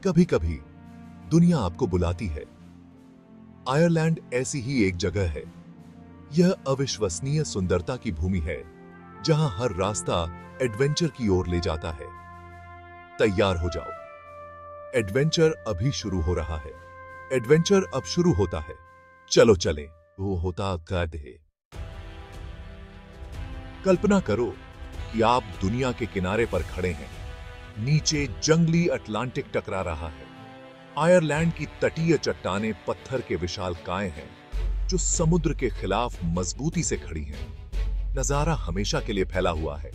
कभी कभी दुनिया आपको बुलाती है। आयरलैंड ऐसी ही एक जगह है। यह अविश्वसनीय सुंदरता की भूमि है, जहां हर रास्ता एडवेंचर की ओर ले जाता है। तैयार हो जाओ, एडवेंचर अभी शुरू हो रहा है। एडवेंचर अब शुरू होता है। चलो चलें, वो होता है। कल्पना करो कि आप दुनिया के किनारे पर खड़े हैं। नीचे जंगली अटलांटिक टकरा रहा है। आयरलैंड की तटीय चट्टानें पत्थर के विशालकाय हैं, जो समुद्र के खिलाफ मजबूती से खड़ी हैं। नजारा हमेशा के लिए फैला हुआ है।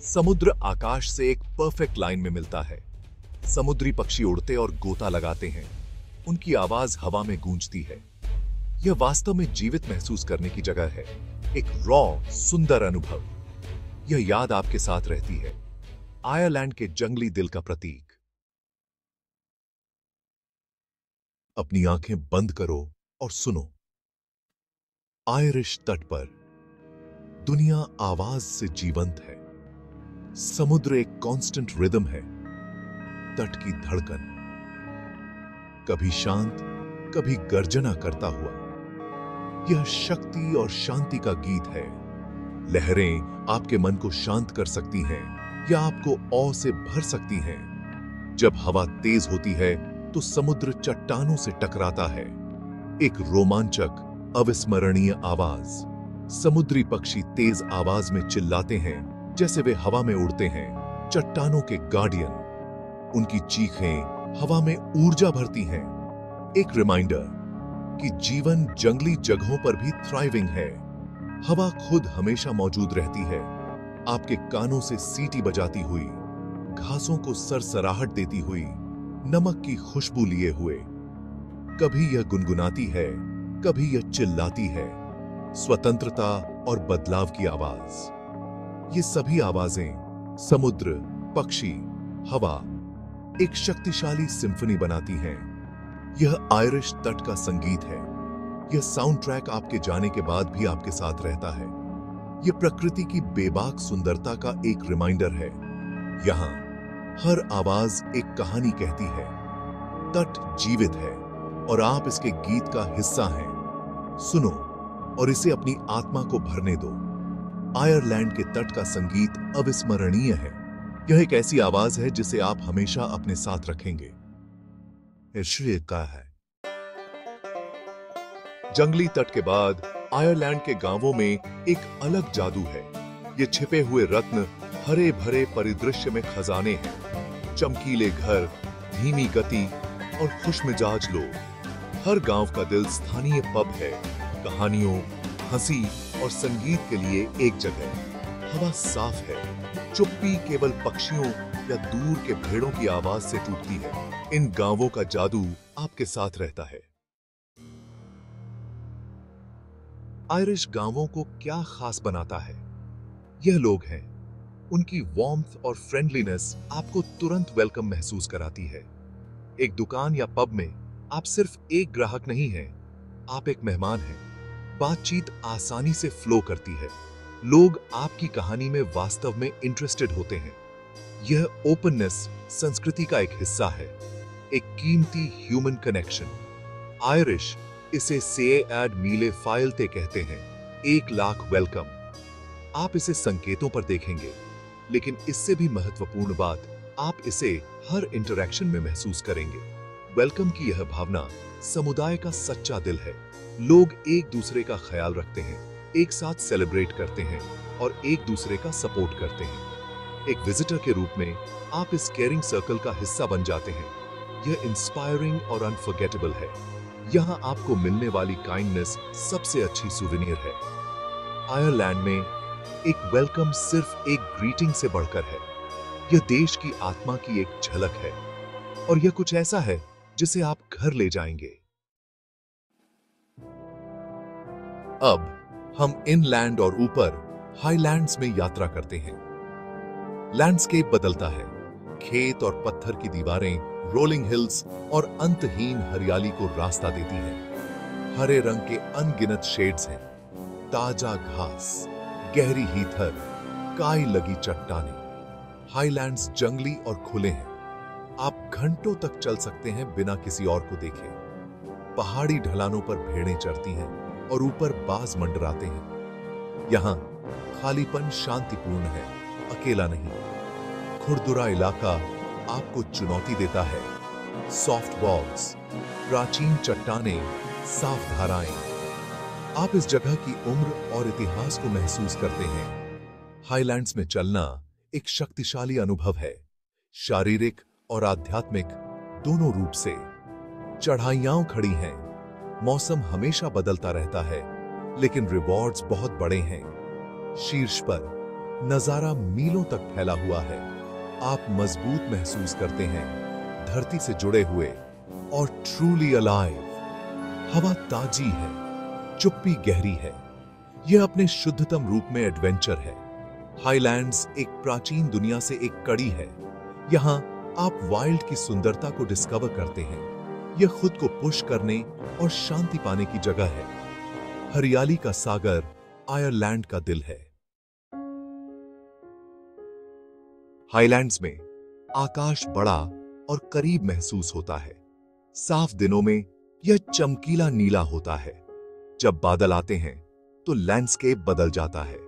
समुद्र आकाश से एक परफेक्ट लाइन में मिलता है। समुद्री पक्षी उड़ते और गोता लगाते हैं। उनकी आवाज हवा में गूंजती है। यह वास्तव में जीवित महसूस करने की जगह है। एक रॉ, सुंदर अनुभव। यह याद आपके साथ रहती है, आयरलैंड के जंगली दिल का प्रतीक। अपनी आंखें बंद करो और सुनो। आयरिश तट पर दुनिया आवाज से जीवंत है। समुद्र एक कांस्टेंट रिदम है। तट की धड़कन कभी शांत, कभी गर्जना करता हुआ। यह शक्ति और शांति का गीत है। लहरें आपके मन को शांत कर सकती हैं या आपको औ से भर सकती हैं। जब हवा तेज होती है तो समुद्र चट्टानों से टकराता है। एक रोमांचक, अविस्मरणीय आवाज। समुद्री पक्षी तेज आवाज में चिल्लाते हैं, जैसे वे हवा में उड़ते हैं। चट्टानों के गार्डियन। उनकी चीखें हवा में ऊर्जा भरती हैं। एक रिमाइंडर कि जीवन जंगली जगहों पर भी थ्राइविंग है। हवा खुद हमेशा मौजूद रहती है, आपके कानों से सीटी बजाती हुई, घासों को सरसराहट देती हुई, नमक की खुशबू लिए हुए। कभी यह गुनगुनाती है, कभी यह चिल्लाती है। स्वतंत्रता और बदलाव की आवाज। ये सभी आवाजें, समुद्र, पक्षी, हवा, एक शक्तिशाली सिम्फनी बनाती हैं। यह आयरिश तट का संगीत है। यह साउंड ट्रैक आपके जाने के बाद भी आपके साथ रहता है। यह प्रकृति की बेबाक सुंदरता का एक रिमाइंडर है। यहां हर आवाज एक कहानी कहती है। तट जीवित है और आप इसके गीत का हिस्सा हैं। सुनो और इसे अपनी आत्मा को भरने दो। आयरलैंड के तट का संगीत अविस्मरणीय है। यह एक ऐसी आवाज है जिसे आप हमेशा अपने साथ रखेंगे। श्रेय का है। जंगली तट के बाद आयरलैंड के गांवों में एक अलग जादू है। ये छिपे हुए रत्न, हरे भरे परिदृश्य में खजाने हैं। चमकीले घर, धीमी गति और खुशमिजाज लोग। हर गांव का दिल स्थानीय पब है। कहानियों, हंसी और संगीत के लिए एक जगह। हवा साफ है। चुप्पी केवल पक्षियों या दूर के भेड़ों की आवाज से टूटती है। इन गांवों का जादू आपके साथ रहता है। आयरिश गांवों को क्या खास बनाता है? यह लोग हैं। उनकी वार्मथ और फ्रेंडलीनेस आपको तुरंत वेलकम महसूस कराती है। एक दुकान या पब में आप सिर्फ एक ग्राहक नहीं हैं, आप एक मेहमान हैं। बातचीत आसानी से फ्लो करती है। लोग आपकी कहानी में वास्तव में इंटरेस्टेड होते हैं। यह ओपननेस संस्कृति का एक हिस्सा है, एक कीमती ह्यूमन कनेक्शन। आयरिश इसे से एड मीले फाइलते कहते हैं, 1,00,000 वेलकम। आप इसे संकेतों पर देखेंगे, लेकिन इससे भी महत्वपूर्ण बात, आप इसे हर इंटरैक्शन में महसूस करेंगे। वेलकम की यह भावना समुदाय का सच्चा दिल है। लोग एक दूसरे का ख्याल रखते हैं, एक साथ सेलिब्रेट करते हैं और एक दूसरे का सपोर्ट करते हैं। एक विजिटर के रूप में आप इस केयरिंग सर्कल का हिस्सा बन जाते हैं। यह इंस्पायरिंग और अनफॉरगेटेबल है। यहाँ आपको मिलने वाली काइंडनेस सबसे अच्छी सुवेनियर है। आयरलैंड में एक वेलकम सिर्फ एक ग्रीटिंग से बढ़कर है। यह देश की आत्मा की एक झलक है और यह कुछ ऐसा है जिसे आप घर ले जाएंगे। अब हम इनलैंड और ऊपर हाईलैंड्स में यात्रा करते हैं। लैंडस्केप बदलता है। खेत और पत्थर की दीवारें, रोलिंग हिल्स और अंतहीन हरियाली को रास्ता देती हैं। हरे रंग के अनगिनत शेड्स हैं। ताजा घास, गहरी हीथर, काई लगी चट्टानें। हाईलैंड्स जंगली और खुले हैं। आप घंटों तक चल सकते हैं बिना किसी और को देखे। पहाड़ी ढलानों पर भेड़ें चरती हैं और ऊपर बाज मंडराते हैं। यहां खालीपन शांतिपूर्ण है, अकेला नहीं। खुरदुरा इलाका आपको चुनौती देता है। सॉफ्ट वॉल्स, प्राचीन चट्टानें, साफ धाराएं। आप इस जगह की उम्र और इतिहास को महसूस करते हैं। हाईलैंड्स में चलना एक शक्तिशाली अनुभव है, शारीरिक और आध्यात्मिक दोनों रूप से। चढ़ाइयां खड़ी हैं, मौसम हमेशा बदलता रहता है, लेकिन रिवॉर्ड्स बहुत बड़े हैं। शीर्ष पर नजारा मीलों तक फैला हुआ है। आप मजबूत महसूस करते हैं, धरती से जुड़े हुए और ट्रूली अलाइव। हवा ताजी है, चुप्पी गहरी है। यह अपने शुद्धतम रूप में एडवेंचर है। हाईलैंड्स एक प्राचीन दुनिया से एक कड़ी है। यहां आप वाइल्ड की सुंदरता को डिस्कवर करते हैं। यह खुद को पुश करने और शांति पाने की जगह है। हरियाली का सागर आयरलैंड का दिल है। हाईलैंड्स में आकाश बड़ा और करीब महसूस होता है। साफ दिनों में यह चमकीला नीला होता है। जब बादल आते हैं तो लैंडस्केप बदल जाता है।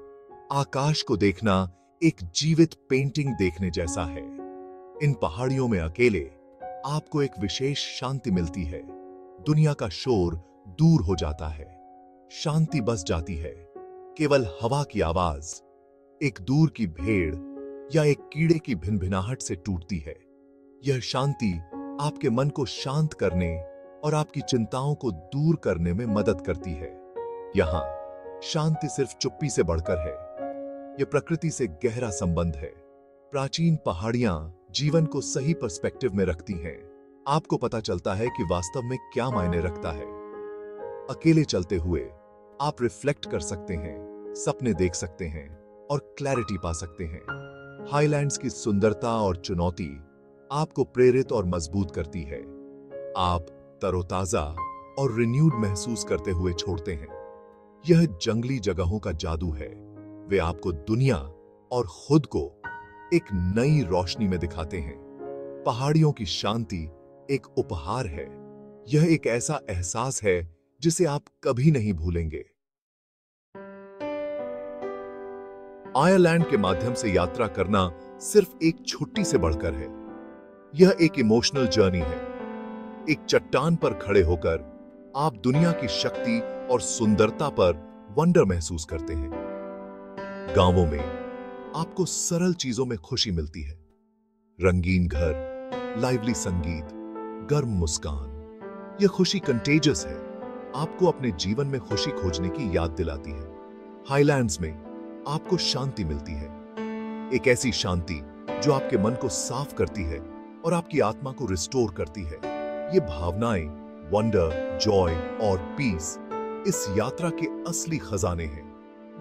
आकाश को देखना एक जीवित पेंटिंग देखने जैसा है। इन पहाड़ियों में अकेले आपको एक विशेष शांति मिलती है। दुनिया का शोर दूर हो जाता है, शांति बस जाती है। केवल हवा की आवाज, एक दूर की भेड़ या एक कीड़े की भिनभिनाहट से टूटती है। यह शांति आपके मन को शांत करने और आपकी चिंताओं को दूर करने में मदद करती है। यहां शांति सिर्फ चुप्पी से बढ़कर है, यह प्रकृति से गहरा संबंध है। प्राचीन पहाड़ियां जीवन को सही पर्सपेक्टिव में रखती हैं। आपको पता चलता है कि वास्तव में क्या मायने रखता है। अकेले चलते हुए आप रिफ्लेक्ट कर सकते हैं, सपने देख सकते हैं और क्लैरिटी पा सकते हैं। हाईलैंड्स की सुंदरता और चुनौती आपको प्रेरित और मजबूत करती है। आप तरोताजा और रिन्यूड महसूस करते हुए छोड़ते हैं। यह जंगली जगहों का जादू है। वे आपको दुनिया और खुद को एक नई रोशनी में दिखाते हैं। पहाड़ियों की शांति एक उपहार है। यह एक ऐसा एहसास है जिसे आप कभी नहीं भूलेंगे। आयरलैंड के माध्यम से यात्रा करना सिर्फ एक छुट्टी से बढ़कर है। यह एक इमोशनल जर्नी है। एक चट्टान पर खड़े होकर आप दुनिया की शक्ति और सुंदरता पर वंडर महसूस करते हैं। गांवों में आपको सरल चीजों में खुशी मिलती है। रंगीन घर, लाइवली संगीत, गर्म मुस्कान। यह खुशी कंटेजियस है, आपको अपने जीवन में खुशी खोजने की याद दिलाती है। हाईलैंड्स में आपको शांति मिलती है, एक ऐसी शांति जो आपके मन को साफ करती है और आपकी आत्मा को रिस्टोर करती है। ये भावनाएं, वंडर, जॉय और पीस इस यात्रा के असली खजाने हैं।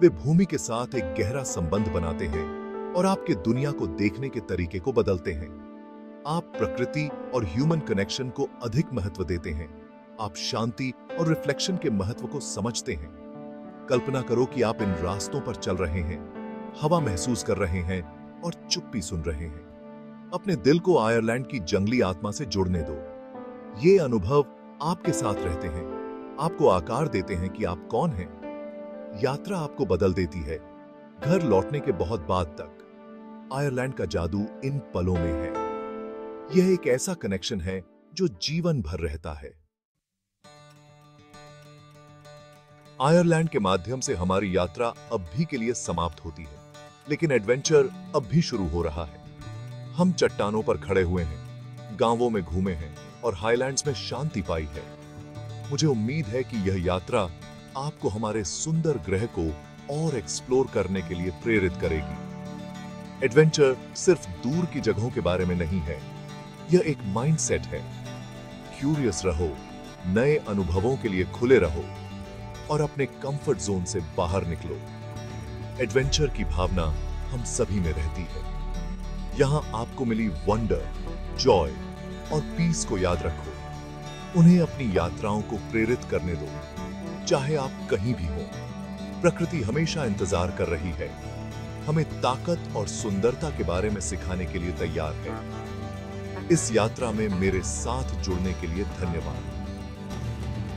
वे भूमि के साथ एक गहरा संबंध बनाते हैं और आपके दुनिया को देखने के तरीके को बदलते हैं। आप प्रकृति और ह्यूमन कनेक्शन को अधिक महत्व देते हैं। आप शांति और रिफ्लेक्शन के महत्व को समझते हैं। कल्पना करो कि आप इन रास्तों पर चल रहे हैं, हवा महसूस कर रहे हैं और चुप्पी सुन रहे हैं। अपने दिल को आयरलैंड की जंगली आत्मा से जुड़ने दो। ये अनुभव आपके साथ रहते हैं, आपको आकार देते हैं कि आप कौन हैं। यात्रा आपको बदल देती है। घर लौटने के बहुत बाद तक आयरलैंड का जादू इन पलों में है। यह एक ऐसा कनेक्शन है जो जीवन भर रहता है। आयरलैंड के माध्यम से हमारी यात्रा अब भी के लिए समाप्त होती है, लेकिन एडवेंचर अब भी शुरू हो रहा है। हम चट्टानों पर खड़े हुए हैं, गांवों में घूमे हैं और हाईलैंड्स में शांति पाई है। मुझे उम्मीद है कि यह यात्रा आपको हमारे सुंदर ग्रह को और एक्सप्लोर करने के लिए प्रेरित करेगी। एडवेंचर सिर्फ दूर की जगहों के बारे में नहीं है, यह एक माइंडसेट है। क्यूरियस रहो, नए अनुभवों के लिए खुले रहो और अपने कंफर्ट जोन से बाहर निकलो। एडवेंचर की भावना हम सभी में रहती है। यहां आपको मिली वंडर, जॉय और पीस को याद रखो। उन्हें अपनी यात्राओं को प्रेरित करने दो, चाहे आप कहीं भी हो। प्रकृति हमेशा इंतजार कर रही है, हमें ताकत और सुंदरता के बारे में सिखाने के लिए तैयार है। इस यात्रा में मेरे साथ जुड़ने के लिए धन्यवाद।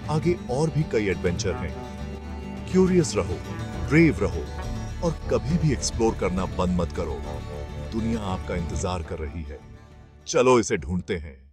आगे और भी कई एडवेंचर हैं। क्यूरियस रहो, ब्रेव रहो और कभी भी एक्सप्लोर करना बंद मत करो। दुनिया आपका इंतजार कर रही है। चलो इसे ढूंढते हैं।